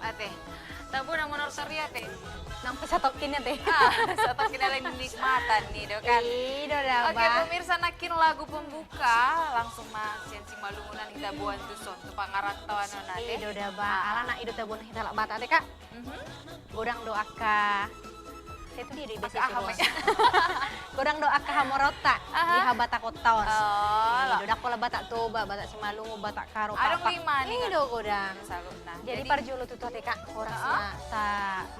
Ate, tabu na monor sorry ate. Nang pasatokin ya teh. Satokin lagi nikmatan nih do kan. Ido dah. Oke pemirsa nakin lagu pembuka langsung mas sensi malungunan kita buan tuson tu pangarantauan nate. Ido dah ba. Alana ido teh buan kita lak bata teh kak. Godang doa ka. Saya tuh di besi Godang doa ka hamorota di habata koton. Ido dak pola bata toba bata simalungu bata karo papa. Adong lima nih. Ido godang. Jadi parjulu tu teh kak horasna sa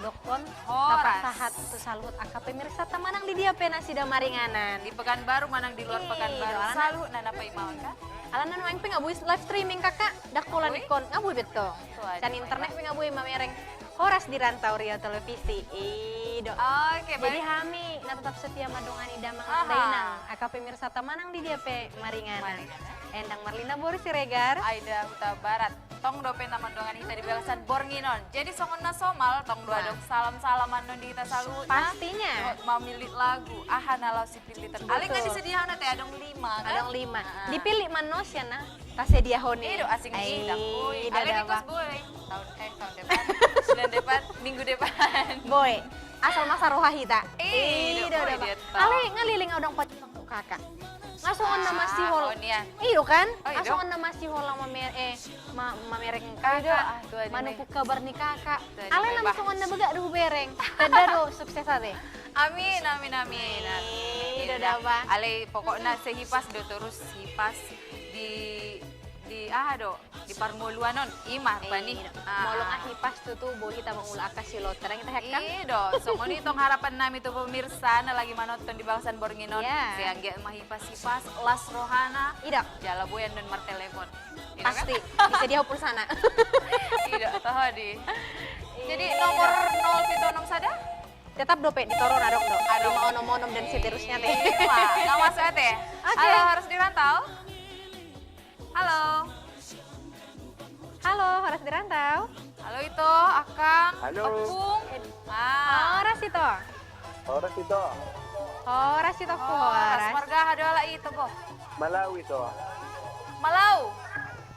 dokon tapak sahat tu salut aka pemirsa tamanang di dia pena sida maringanan. Di Pekanbaru manang di luar Pekanbaru. Salut nana pa imawan ka? Alana nu aing pe ngabuy live streaming kakak dak pola dikon ngabuy betong. Dan internet pe ngabuy mamereng horas di rantau Rio Televisi. Ido. Oke, jadi hami na tetap setia madongan idamang dainang aka pemirsa tamanang di dia pe maringanan. Endang Marlina Boris Siregar. Aida Huta Barat. Tong dope naman dongan kita di belasan Bornginon. Jadi songon na somal tong dua dong salam-salaman non di kita salut. Pastinya. Mau milih lagu. Nalau si pilih ter. Ali kan disediakan nanti adong 5 kan? Adong 5. Dipilih manusia na tasedia hone. Ido asing di boy. Ali nikos boy. Tahun depan. Bulan depan, minggu depan. Boy. Asal masa rohahita. Ido Ali ngaliling odong pacung kakak. Ngasungan nama si hol. Iyo kan? Ngasungan nama si hol mamereng kakak. Mana ku kabar nih kakak. Ale nama sungan na bega duh bereng. Tada do sukses ate. Amin amin amin. Iyo dah. Ale pokoknya sehipas do terus hipas di di Parmoluan non imah bani molong ahipas tuh boh kita mengula akasilo terang kita hakam ido somoni tong harapan nami tuh pemirsa na lagi manonton di balasan Bornginon siang ge mah hipas las rohana ido jala boyan dan martelepon pasti bisa dia pulsana ido tahu di jadi nomor 0 pito nom sada tetap dope ditoron adok do ada onom-onom dan seterusnya teh nggak masuk teh halo harus dirantau. Halo. Halo, harus dirantau. Halo itu, Akang. Halo. Apung. Horas itu. Horas itu. Horas itu ku horas. Marga hadola itu po. Malau itu. Malau.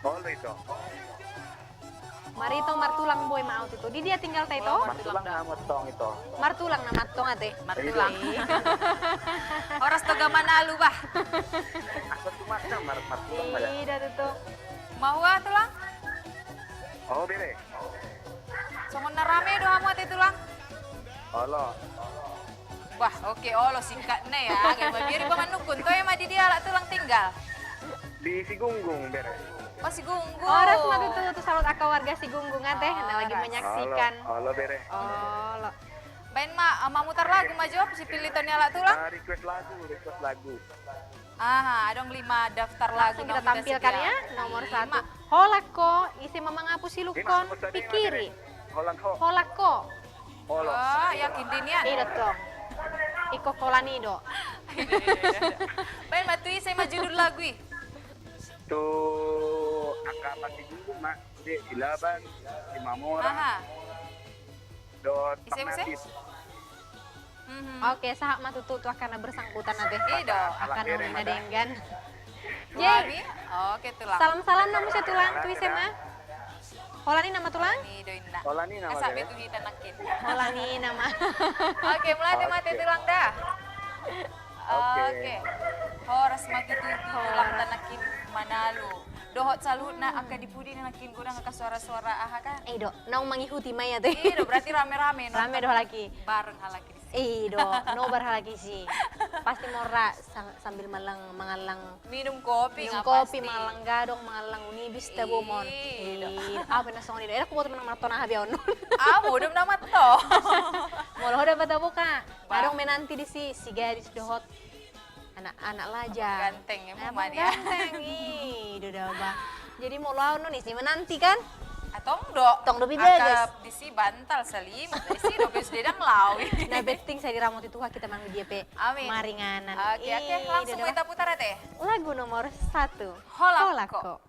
Holo itu. Mari itu martulang boy mau itu. Di dia tinggal teh itu. Martulang nama tong itu. Martulang nama tong ate. Martulang. Horas toga manalu bah. Aku cuma martulang aja. Iya itu. Mau tulang? Oh bere. Songon rame do hamu ate tulang. Halo. Wah, oke, olo singkatnya ya. Kayak biar pamanukun to ya madi dia lah tulang tinggal. Di Sigunggung bere. Oh si Gunggung. Horas mah tuh salut aka warga si Gunggung teh lagi menyaksikan. Halo bere. Halo. Bain mah mutar lagu mah jawab si pilitonnya lah tulang. Request lagu. Adong 5 daftar lagu kita tampilkan ya. Nomor 1. Holako isi mamang apu silukon pikiri. Holako. Holo. Oh, yakin din yan. Iya dong. Iko kolanido. Bain matui saya mah judul lagu ih. Tuh angka pasti dulu mak di Ilaban di Mamora dot Pangnatit. Oke sahak mah tuh akan bersangkutan nanti akan mengadenggan jadi oke tulang salam nama saya tulang tuh mah Holani nama tulang Holani nama sabi tuh kita nakin Holani nama oke mulai mati tulang dah oke horas mati tulang tanakin manalu dohot salut na angka dipudi nakin kurang angka suara-suara kan do naung mengikuti maya tuh berarti rame-rame rame doh lagi bareng halaki do no bareng lagi sih Pasti mora sambil mangalang Minum kopi minum nga kopi, pasti. mangalang gadong, mangalang unibis, tabo mon. Apa na song ni do? Aku buat menang na habi ono. Amo, dum naman to. Molo hoda bata buka. Gadong menanti di si gadis dohot. Anak-anak laja. Ganteng ya, Nah, Muman ya. ganteng. Ih, do ba. Jadi molo ono nih si menanti kan? Atong do. Tong do bibeges. Akap disi bantal salim. Disi do bis dedang lawi. Nah, betting saya diramot itu kita mang dia pe. Amin. Maringanan. Oke, langsung Ih, kita putar ya teh. lagu nomor 1. Holako.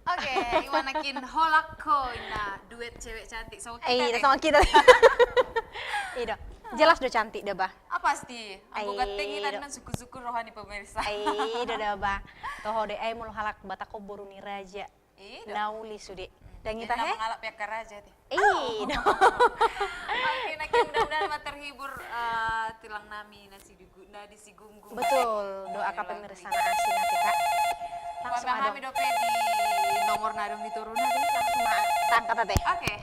Oke, iwanakin holako na duet cewek cantik sama kita. Iya, teh. sama kita. Iya, jelas udah cantik dah, bah. Apa pasti? Aku Ai, gateng do. kita suku-suku rohani pemirsa. Iya, dah, bah. Toho de ai mul halak batako boru ni raja. Iya. Nauli sude. Dan Kita kita he? mengalap pihak karaja teh. Iya. Oke, nak mudah-mudahan ma terhibur tilang nami nasi di si gunggung. Betul, doa ka pemirsa na asing ati Kak. Langsung Langsung ada. kami dope di nomor nadong diturun deh. Langsung tangkat teh. Oke.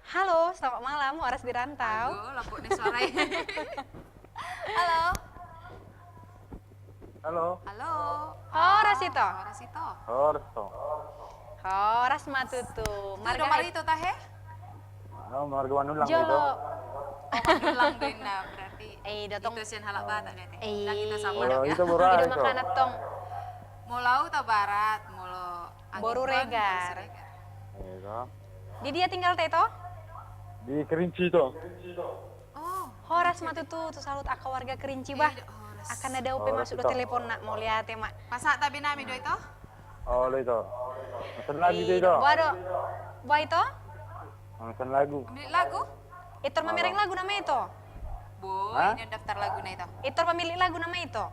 Halo, selamat malam, Horas di Rantau. Aduh, lapuk nih suaranya. Halo. Halo. Halo. Horas itu. Horas itu. Orto. Horas matutu. Marga Marito tahe? Marga Wanulang Jolo. itu. Oh, madulang din na berarti. Datong. Itu siyan halak bata deh teh. Eh, Nah, kita sama Oh, ya. itu murah Hidup itu. makanat tong. Mulau ta barat, mulo Boru Regar. Iya. Di dia tinggal Teto? Di Kerinci itu. Oh, Horas matutu, tu salut aka warga Kerinci bah. Horas. Akan ada upe Horas masuk do itu. telepon nak mau lihat ya mak. Masa tabi nami do itu? Oh, itu. Pesan lagu itu. Waduh, buah itu? Pesan lagu. Milik lagu? Itor pemilik lagu nama itu. Boy, Hah? ini daftar lagu na itu. Itor pemilik lagu nama itu.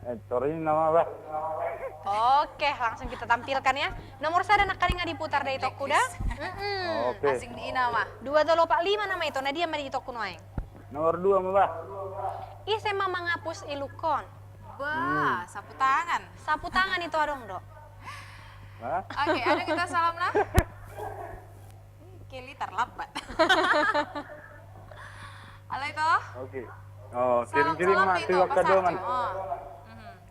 Ini nama apa? Oke, langsung kita tampilkan ya. Nomor sada nak kali nggak diputar dari toko dah. Oke. Asing di ina mah. 225 nama itu. Nah dia mari di toko noeng. Nomor 2 Mbak. Ih, saya mama ngapus ilukon. Wah, sapu tangan. Sapu tangan itu adong dok. Hah? Oke, ada kita salam nah. Kelly terlambat. Halo itu. Oke. Oh, kirim-kirim mak itu tuh kado man.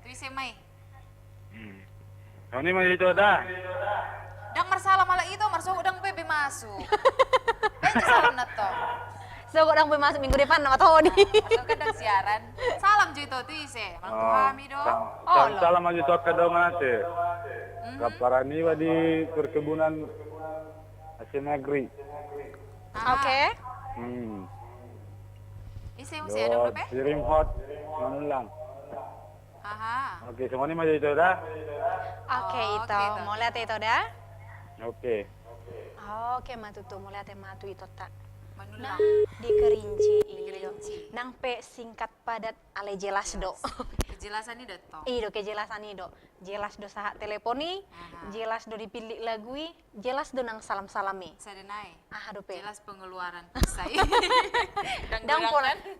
Tu semai. Ini mah itu dah. Dang marsalam malah itu marso udang bebe masuk. Benci salam na to. So, kok dang masuk minggu depan nama Tony. Marso kadang siaran. Salam jo itu tu ise. Mang kami do. Salam aja tuh kado mate. Kaparani wa di perkebunan Aceh Negeri. Oke. Ise mo siya dong be? Kirim hot manulang. Aha. Oke, semuanya mah itu dah. Oke, itu. Itu. Mau lihat itu dah? Oke. Oke, matu tuh. Mau lihat matu itu tak. Manulang. Di Kerinci. Kerinci. Nang pe singkat padat ale jelas do. Kejelasan ini datang. Iyo kejelasan itu. Jelas do sahat teleponi, jelas do dipilih lagui, jelas do nang salam-salami. Sadenai. Aduh pe. Jelas pengeluaran saya.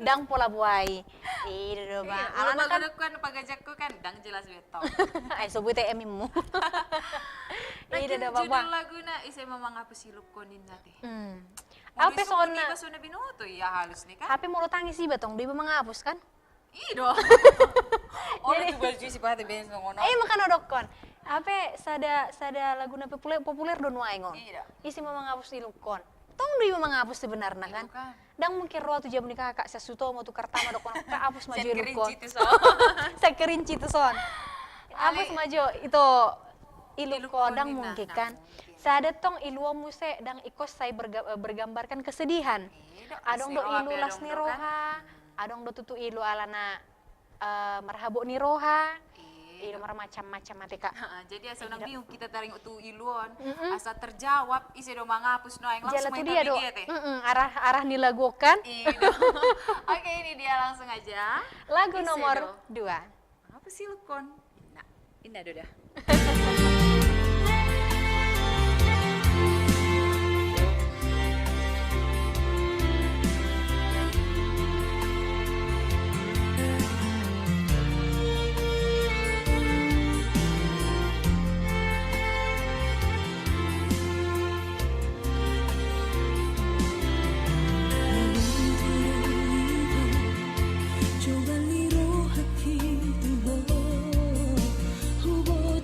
Dang pola buai. Iyo do ba. Alana kan pagajakku kan dang jelas beto. Ay sebut emimu. Iyo do ba. Judul lagu na isay mamang apa siluk konin natin. Apa sona? Apa sona binoto ya halus nih kan? HP mau tangis sih batong, di mengapus kan? Ido. Oh, itu baju si pati ben ngono. Makan odokon. Apa sada lagu na populer don wae ngon. Iya. Isi mau mengapus ilukon. Tong di mengapus sebenarnya kan. Dang mungkin ruang tu jam ni kakak sesuto mau tukar tama dokon ka apus maju ilukon. Saya kerinci tu son. Apus maju itu ilukon dang mungkin kan. Sada tong iluwa muse dang ikos saya bergambarkan kesedihan. Adong do ilu las ni roha, adong do tutu ilu alana marhabo ni roha. Ilu macam-macam mati kak. Jadi asa nang bingung kita taring tu iluan, asa terjawab isi do mangapus no yang Jala langsung tu main dia do. Arah nilagokan. Oke, ini dia langsung aja. Lagu Ise nomor do. 2. Apa sih lukon? Nah, ini ada dah. Coba liru hati tuh, hubo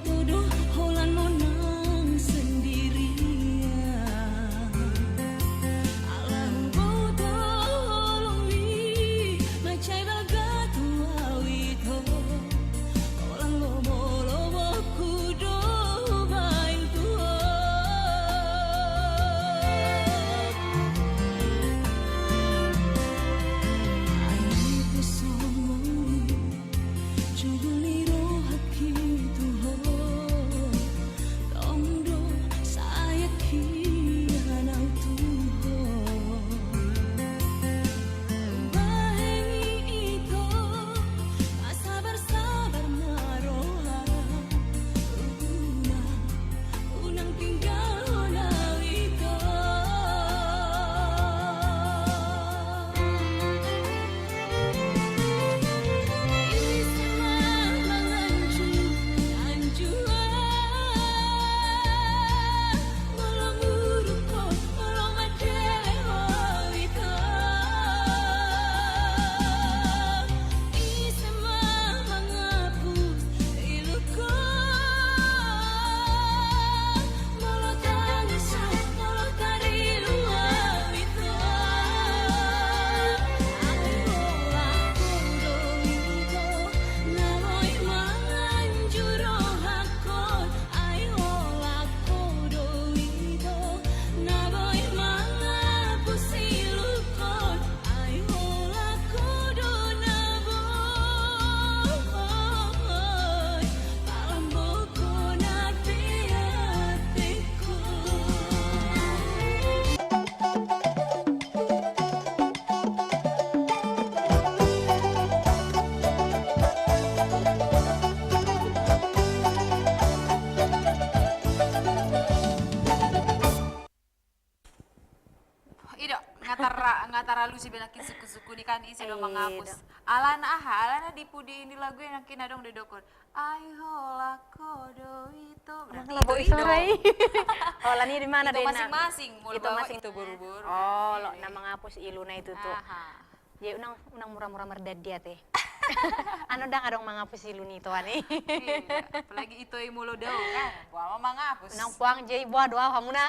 si benakin suku-suku ni kan isi dong menghapus. Alana di pudi ini lagu yang nakin adong dedokon. Aihola kodo itu. Berarti itu Sorai. Oh, lani di mana itu Dena? masing-masing. Itu masing itu buru-buru. Oh, lo na menghapus iluna itu tuh. Aha. Jadi unang murah-murah merdad dia teh. Ano dang adong menghapus ilun itu ani. Iya, apalagi itu mulo daw kan. Buah mama ngapus. Nang puang jay buah doa kamu na.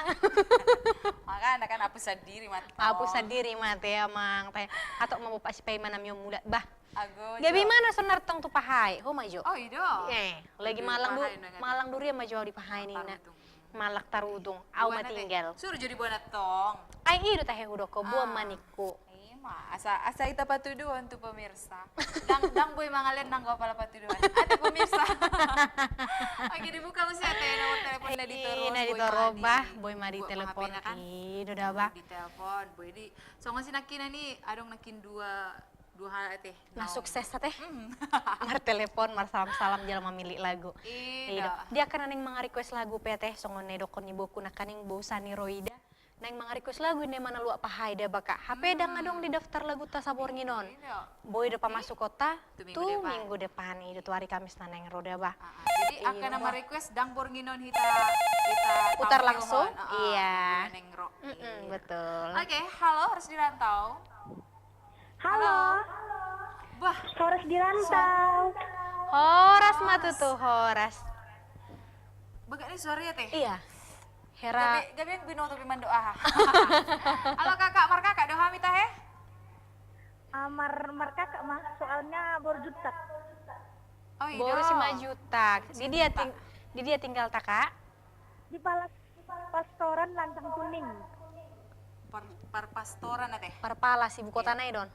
Makanya kan hapus sendiri mat. Hapus sendiri mate amang teh. Atau mau pas pay manam yung mula. Bah, Ago. gabi mana sonar tong tu pahay. Ho majo. Oh iya. Lagi Duri malang pahay na ganun. malang duri majo di pahay ni na. Tarudong. Malak tarudong. Aw Buwan na, teh. matinggal. Suruh jadi buah natong. Ay ido tahe hudoko buah maniku. Asa ita patuduhan tu pemirsa. Dang boy mangalen nang pala patuduhan. Ate pemirsa. Oke dibuka usia teh nomor telepon na dito Na dito robah, boy madi telepon. kan. Ido dah bah. Di telepon boy di. So ngasih nakina ni adong nakin dua hal teh. Nah sukses teh. Mar telepon, mar salam-salam jalan memilih lagu. Iya. Dia kan neng mga request lagu PT songon nedokon ni boku na kaning Bosani Roida. Neng mga request lagu ini mana lu apa haida baka. HP dang adong di daftar lagu tasabor nginon. Boy depan masuk kota tuh minggu depan itu hari Kamis na neng roda bah. Jadi akan nama request dang bornginon hita Putar tampil langsung? hon. Iya. Nengro. Betul. Oke, halo harus dirantau. Halo, Bah, Horas di rantau. Horas matu tuh Horas. baga ni sore ya teh. Iya. Hera. Gabi yang binoto piman doa. Halo kakak, mar kakak doa mita he? Mar kakak mah, soalnya baru jutak. Oh iya. Baru si majutak. Di dia tinggal taka. Di pastoran Lancang Kuning. Pastoran teh. Parpalas ibu kota na idon.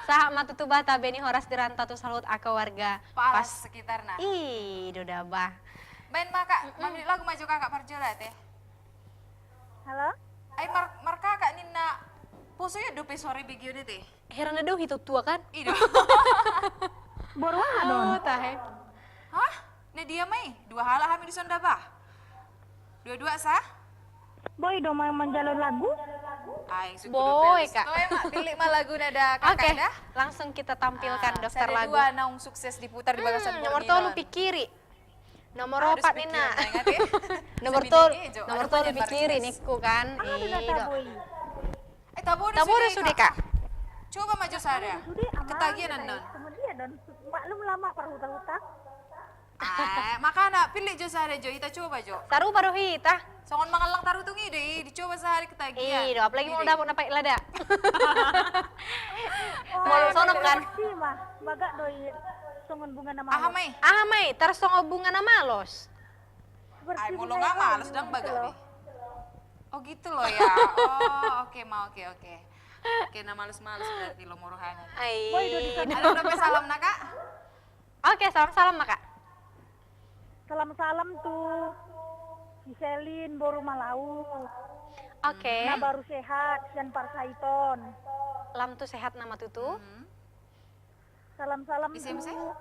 Saha matu tuh bata beni Horas di rantau tuh salut aka warga Pas sekitar nah. Ih, doda bah. Main maka, mamili lagu maju kakak parjola teh. Halo? Ay mar kakak nina puso ya dope sore bigyo ni teh. Heran na daw hito tua kan? Ido. Baru don. Oh, tahe. Hah? Na dia mai, dua hala kami di sonda bah. Dua-dua sah? Boy do mau menjalur lagu? Ay, suku Boy, dupel. Kak. Toy mak pilih mah lagu nada kakak Oke, dah. langsung kita tampilkan daftar lagu. Dua naung sukses diputar di bagasan Nomor tolu pikiri. Nomor Harus opat pikiran, Nina. ingat ya. Nomor Sabini tolu, ijo, nomor ada tolu banyak pikiri baris. niku kan. Ada Ido. data boy. Tabodo Tabodo sudah Kak. Coba maju sada. Sudah aman. Ketagihan non. Kemudian don, maklum lama perhutang-hutang. Makana pilih jo sada jo, kita coba jo. Taruh baru hita. Songon mangalang tarutung ide, dicoba sehari ketagihan. Ido, apalagi mau dapat apa ilada. Oh, Mau sonok kan? Si mah, baga doi songon bunga nama. Ah mai. Ah, mai, taruh songo bunga na malos. Ay mulo nga malas dang baga nih. Oh gitu loh ya. Oh, oke mau oke. Oke, na malas-malas berarti lo morohan. Ai. Ada udah salam nak Kak? Oke, salam-salam Kak. Salam-salam tuh. Si Selin baru malau. Oke. Nah baru sehat dan Parsaiton. Lam tuh sehat nama tutu. Salam-salam Isi, isi. tuh.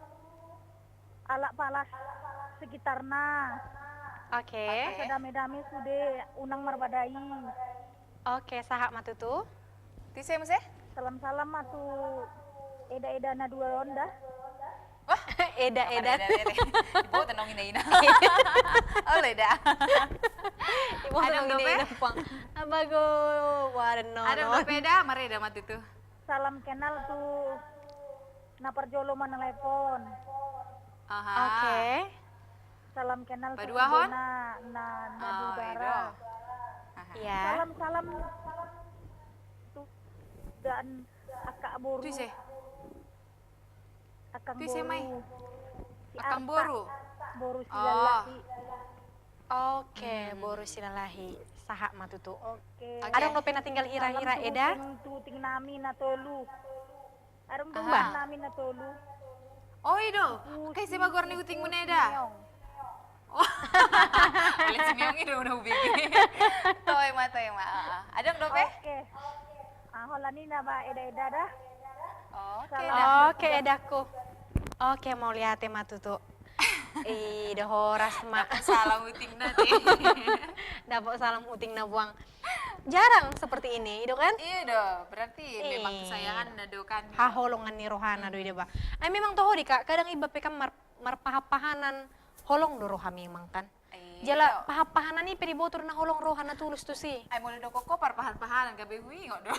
Alak palas sekitarna. Oke. Sedame-dame sudah unang marbadai. Oke, saha matutu. Tise mese? Salam-salam atuh eda-eda na dua ronda. Wah, Eda. Ibu tenong ina. Oh, leda. Ibu Ada ada dope? ini pang. Abago, warno. Ada udah beda, mareda mat itu. Salam kenal tuh na perjolo mana telepon. Aha. Oke. Salam kenal tuh Paduahon? na Oh, dugara. Edo. Ya. Salam-salam tuh dan akak boru. Tise, Akang Tise, Mai. boru. Si akang Arta, boru. boru si Oh. lalaki. Oke, boru silalahi. Saha matutu. Oke. Oke. Ada yang pena tinggal hira-hira Eda? Tu ting nami na tolu. Arum tu Aha. nami na tolu. Oh, ido. Kay si magwar ni uting mo neda. Meong. Oh. Alis si Miong ido na ubigi. Toy ma. Ada yang dope? Oke. Holani na ba eda-eda dah. Oke. Salam. dah. Oke, Edaku. Oke, mau lihat matutu. Ida horas mak. Salam uting na teh. Dapat salam uting na buang. jarang seperti ini, itu kan? Iya doh, berarti memang kesayangan nado kan. Haholongan ni rohana do ide ba. Ay memang toho di Kak, kadang iba pe kan marpahapahanan holong do roha memang kan. Jala pahapahanan ni peri botor na holong rohana tulus tu si. Ay mo do koko parpahan-pahanan gabi hui ngo do.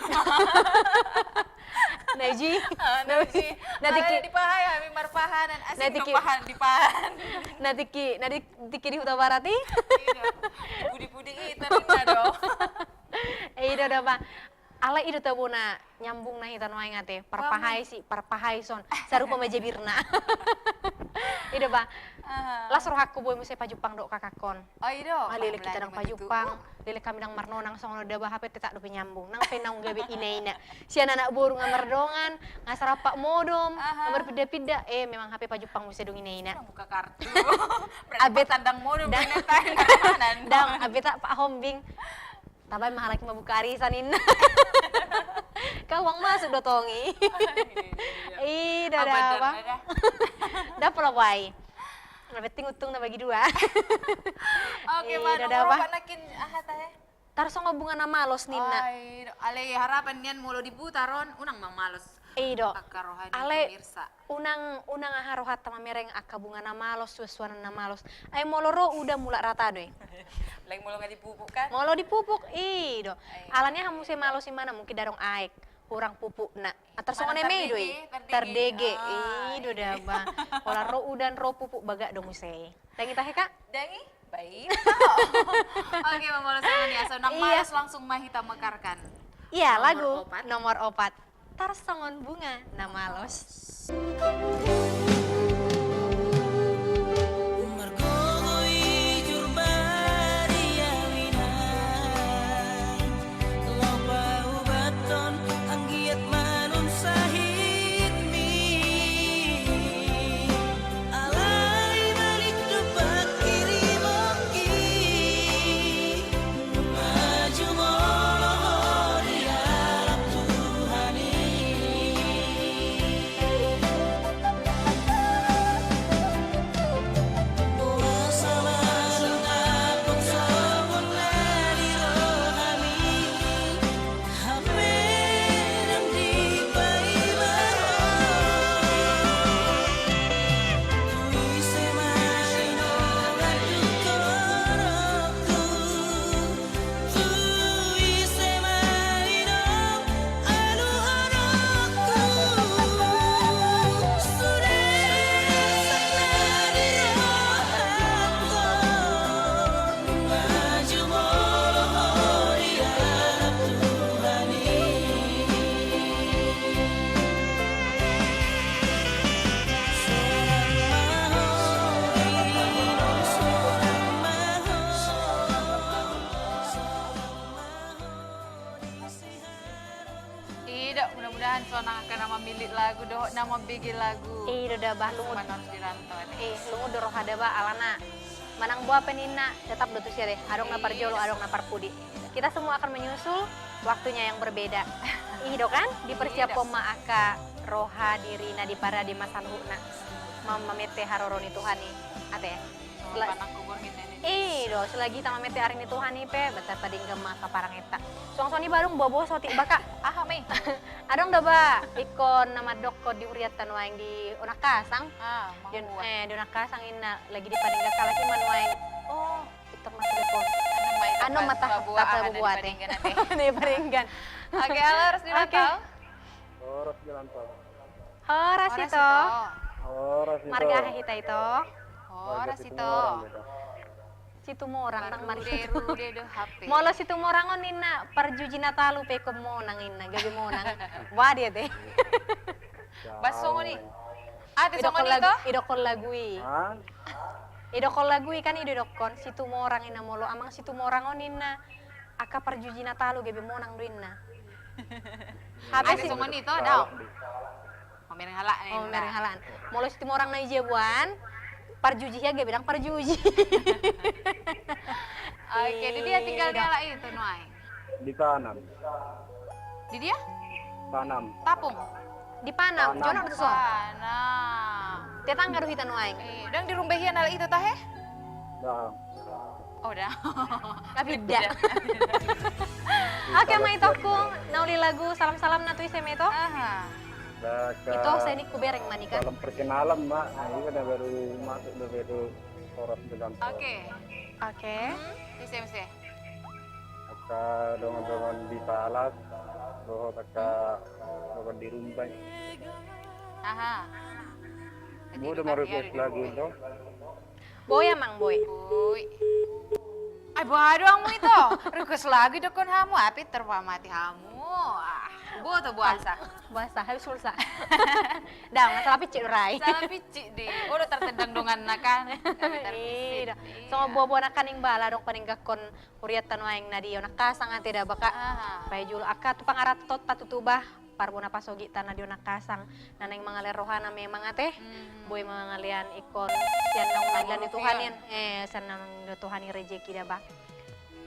Neji. Nanti Nanti di pahay kami marpahanan asing Nanti no ki- pahan di pahan. Nadiki di Huta Barat ih. Pudi-pudi itu nado. Ida da ba. Ala ida tabo na nyambung na hitan wae ngate parpahay son sarupa meja birna. Ida ba. Las rohakku boy musay pajupang do kakakon. Oh ido. Malili kita nang pajupang, lili kami nang marnonang song da ba hapet tak do penyambung. Nang penang gabe inaina. Sia anak buru ngamardongan, ngasarapa modom, ngamar pida-pida memang HP pajupang musay dong inaina. Buka kartu. Abet tandang modem Dang. Dang, abi tak Pak Hombing. Tabay mahal lagi mabuka arisan inna. Kawang masuk do tongi. Ih, dada apa? Dapat lah wai. Nabet tingutung na bagi dua. Oke, mana dada apa? nakin teh. Tarsong bunga na malos ninna. Ay, ale harapan niyan mulo dibutaron unang mamalos. Do. Akarohani Ale pemirsa. unang aharohat tama mereng aka bunga na malos, suasana na malos. Ay moloro udah mula rata doy. Lain mulo nga dipupuk kan? Molo dipupuk, do. Alannya hamu se malos mana mungkin darong aek. Kurang pupuk na. Atar songo neme doy. Terdege. Do daba. Ola ro udan ro pupuk baga dong muse. Tangi tahe Kak? Dangi? Baik. Oke, mamalos sama nih. So, nang malas langsung mahita mekarkan. Iya, Nomor lagu opat. nomor 4. Tarsongon bunga na malos. Tidak, mudah-mudahan Sonang akan nama milik lagu, nama bigi lagu. Do dabah lungud. Cuman harus dirantau nih. Lungud do roha daba alana. Manang buah penina tetap do tusia deh. Adong na parjolo, adong na parpudi. Kita semua akan menyusul waktunya yang berbeda. Do kan? Dipersiap poma aka roha dirina di para di masalhuna. Mamamete haroroni Tuhani. Ate. Panang kubur ini. Do selagi tama mete arini Tuhani pe betar tading gema kaparang eta. Soang-soang ni barung bobo soti baka. Me. Adong daba ikon nama dokko di uriatan waeng di Unakasang. Di Unakasang ina lagi di Padingga kalaki man waeng. Oh, itu mas telepon. Ano mata buat di Padinggan. Oke, halo harus dirantau. Horas jalan tol. Horas itu. Horas itu. Marga hita itu. Horas itu. Situ morang nang mari. Rude do HP. Molo situ morangon nina parjuji natalu pe ko monang ina gabi monang. Wadi teh. Basongo ni. Ate songo ni to? Idokol lagui. Hah? Idokol lagui kan idokon situ morang ina molo amang situ morangon nina aka parjuji natalu gabi monang duinna. Ate songo ni to daw. Pamereng halak ni. Oh, mereng halaan. Molo situ morang na ijebuan. Parjuji ya gabi bilang parjuji. Oke, di dia tinggal di ala itu nuai. Di tanam. Di dia? Tanam. Tapung. Di Panam, jono betul. Nah. Tetangga do hitan waeng. Dan di rumbehian ala itu tah Dah. Oh dah. Tapi dak. Oke, Maitoku, nauli lagu salam-salam na tu ise Maito. Aha. Itu saya ini kubereng manika. Salam perkenalan, Mbak. Nah, ini kan baru masuk baru orang sedang. Oke. Oke. Bisa bisa. Aka dongan-dongan di palas, roh aka dongan di rumbai. Aha. Mau udah mau request lagu itu? Boy Mang Boy. Uy. Ay, baru kamu itu. Request lagi dokon kamu, api terpamati kamu. Bu atau buasa? Bahasa habis sulsa. Dah, masalah picik rai. Salah pici deh. Udah tertendang dengan nakan. Iya. So buah-buah nakaning bala dong paning gakon huriatan waeng na diyo nakasang ate da baka. Pai jul aka tu pangaratot patutubah parbona pasogi tanah diyo nakasang naneng mga lerohana memang ate. Boy mga ngalian ikon sian nang naglan ni Tuhanin. Sian nang Tuhanin rejeki da ba.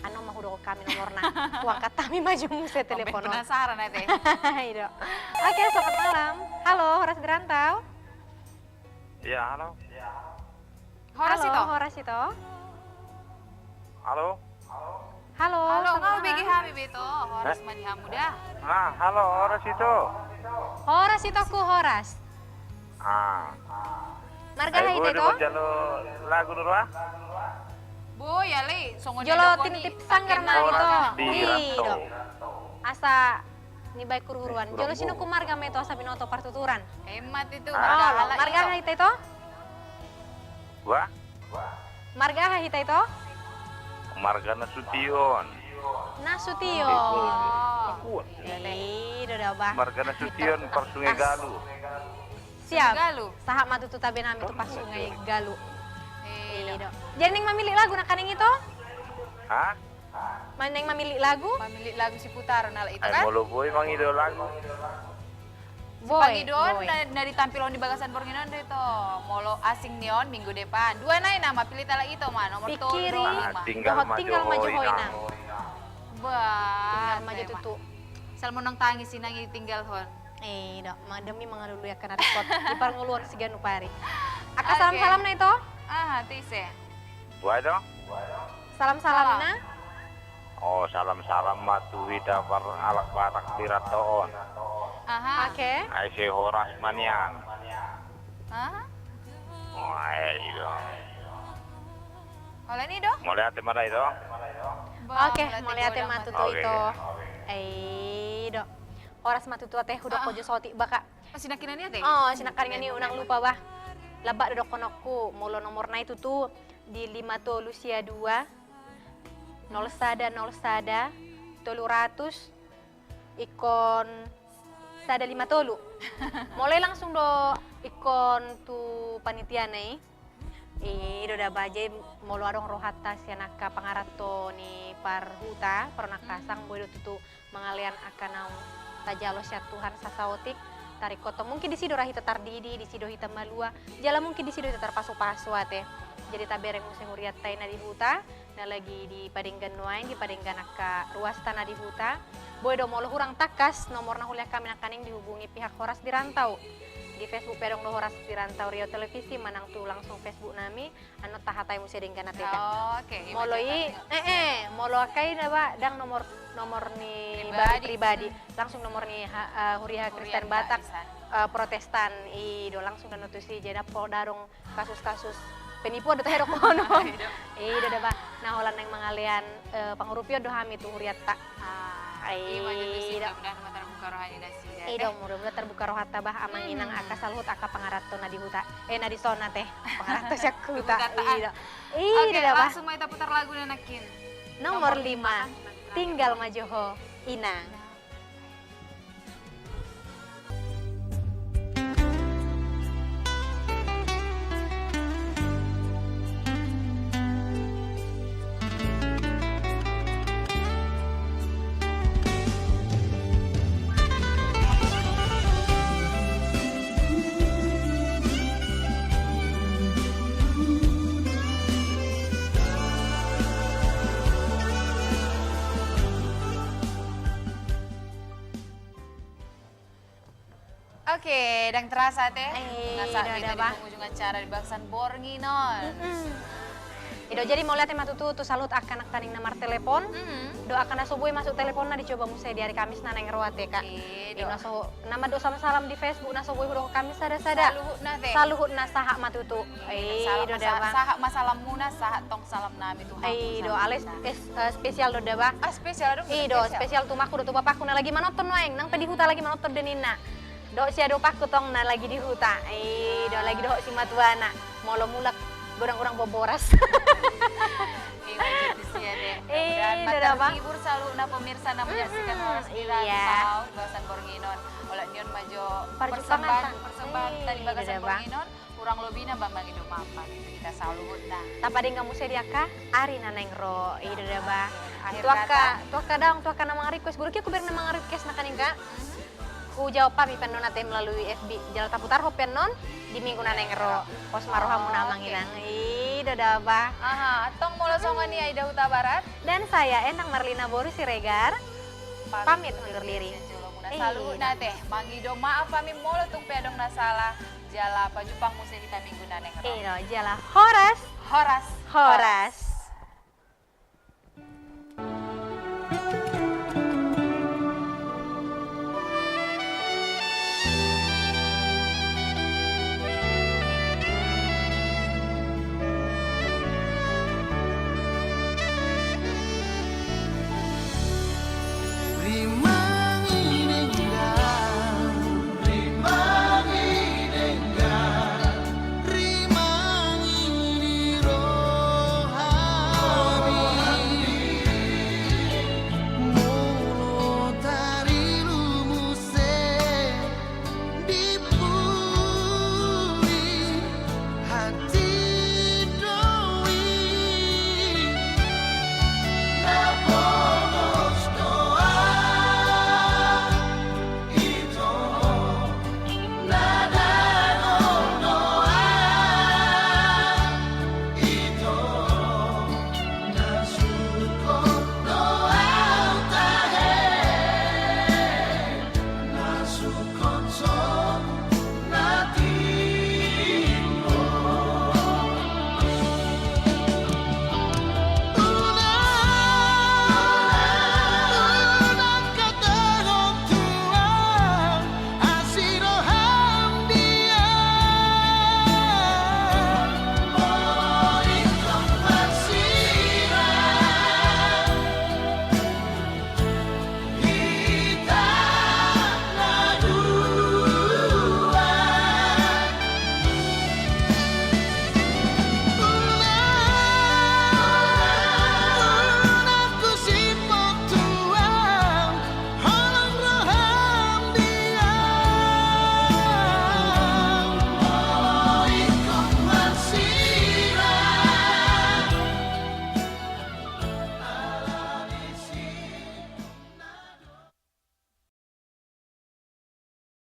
Ano mahudo ko kami nomorna. Huwag katami maju mo sa telepono. Penasaran ate. Iya. Oke, selamat malam. Halo, Horas Dirantau. Iya, halo. Horas Halo, itu. Horas itu. Halo. Halo, Halo, selamat kau malam. bagi Habib itu. Horas mani kamu dah. Ah, halo, orang situ. Horas itu aku Horas. Ah. Marga hai itu. Jalo lagu dulu ah. Bu, ya li. Songo Jolo tintip sanggar na itu. Di Iyo. Rantau. Asa ni baik kuruhuruan. Jolo sino ku marga meto sa binoto partuturan. Hemat itu. Oh, Marga marga hai itu. Wah, Marga hai itu. Marga Nasution. Nasution. Oh. Iyo, dah bah. Marga Nasution per Sungai Galuh. Siap. Galuh. Sahak matutu tabe nami tu pas sungai Galuh. Iya. Iyo. Jadi neng memilih lagu nak kaning itu? Hah? Neng memilih lagu? Pemilik lagu si Putaran ala itu Ay kan. molo boy mang ido lagu. Pagi don dari tampilon di Bagasan Bornginon itu molo asing neon minggu depan. Dua nai nama pilih tala itu mah nomor Pikiri. Ah, Tinggal maju hoinang. Bah, Tinggal maju tutu. Salmo nang tangi sinangi tinggal hon. Dok, demi mengalulu ya karena repot. Di parnguluan si Ganu Pari. Aka Oke. salam-salam na itu. Ah, tise. Buat dong. Salam-salam na. Oh, salam-salam matu ida par alak barak diratoon. Aha. Oke. Ay si Horas Manian. Aha. Oh, ay ido. Oleh ni do? Mau lihat mana itu? Oke, mau lihat yang matutu Oke. itu. Dok. Horas matutu teh udah kojo soti baka. Masih nakinan niya teh? Oh, sinakaringan ni unang lupa bah. Labak dodok konokku, mulo nomor na itu tuh di 5 to Lucia 2 0 sada tolu ratus ikon sada 5 tolu. Mulai langsung do ikon tu panitia nih. Do da baje molo adong rohata sianaka pangarato ni parhuta paronakasang boy do tutu mangalian akan naung tajalo sia Tuhan sasaotik tarik koto mungkin di sido rahita tardidi di sido hita malua jala mungkin di sido hita tarpaso-paso ate jadi tabereng museng uriat tay na di huta na lagi di padinggan nuain di padinggan aka ruas tanah di huta boy do molo hurang takas nomor na hulia kami nakaning dihubungi pihak Horas Dirantau di Facebook pedong do Horas Dirantau Rio Televisi manang tu langsung Facebook nami anu tahatay musia dinggan ate Oh, oke. molo i molo akai na ba dang nomor ni baru pribadi langsung nomor ni Huriha Kristen Batak Protestan do langsung dan notusi jadi pol darong kasus-kasus penipuan do tahero kono do da ba nah holan nang mangalian pangurupio do hami tu Huriat tak Iya, jadi mudah-mudahan mata terbuka rohani nasi. Dong mudah-mudahan terbuka rohata bah amang inang aka salhut aka pangarato na di huta na di sona teh pangarato sak huta Oke, da bah langsung mau kita putar lagu na nakin. nomor 5 tinggal majoho inang. Oke, dan terasa teh. Ay, Nasa udah kita di bah. penghujung acara di Bagasan Bornginon. Ido jadi mau lihat matutu tu salut akan nak taning nomor telepon. Do akan asobui masuk telepon na dicoba musai di hari Kamis na nang rawat ya kak. Ido naso nama do sama salam di Facebook nasobui do Kamis sada-sada. Saluhut na teh. Saluhut na saha matutu. Ido daba. Saha masalah muna saha tong salam nami tuh. Ido ales spesial do daba. Ah spesial dong. Ido spesial tu maku do tu bapakku na lagi manoton noeng nang pedi huta lagi manoton denina. Do si ado pakku tong na lagi di huta. Ido lagi do si matuana. Molo mulak orang-orang boboras. Dan hibur selalu na pemirsa na menyaksikan Horas Ira tahu bahasan Bornginon. Oleh Nion Majo persembahan tadi bagasan Bornginon kurang lebih na Bambang Indo Mapan itu kita saluhut nah. Tapading kamu sediaka ari na nengro ida daba. Akhir kata Tuaka nama request guru aku beri nama request na kaninga. Ku jawab pami penon ate melalui FB Jalan Taputar hopenon di minggu na nengro pos maroha mu namang ilang. Ida daba. Aha, atong mula songan ni Aida Huta Barat Dan saya Endang Marlina Boru Siregar pamit undur diri. Saluhut na teh. Mangido maaf pami molo tung pedong na salah. Jala pajupang musik kita minggu na nengro. Jala Horas. Horas. Horas.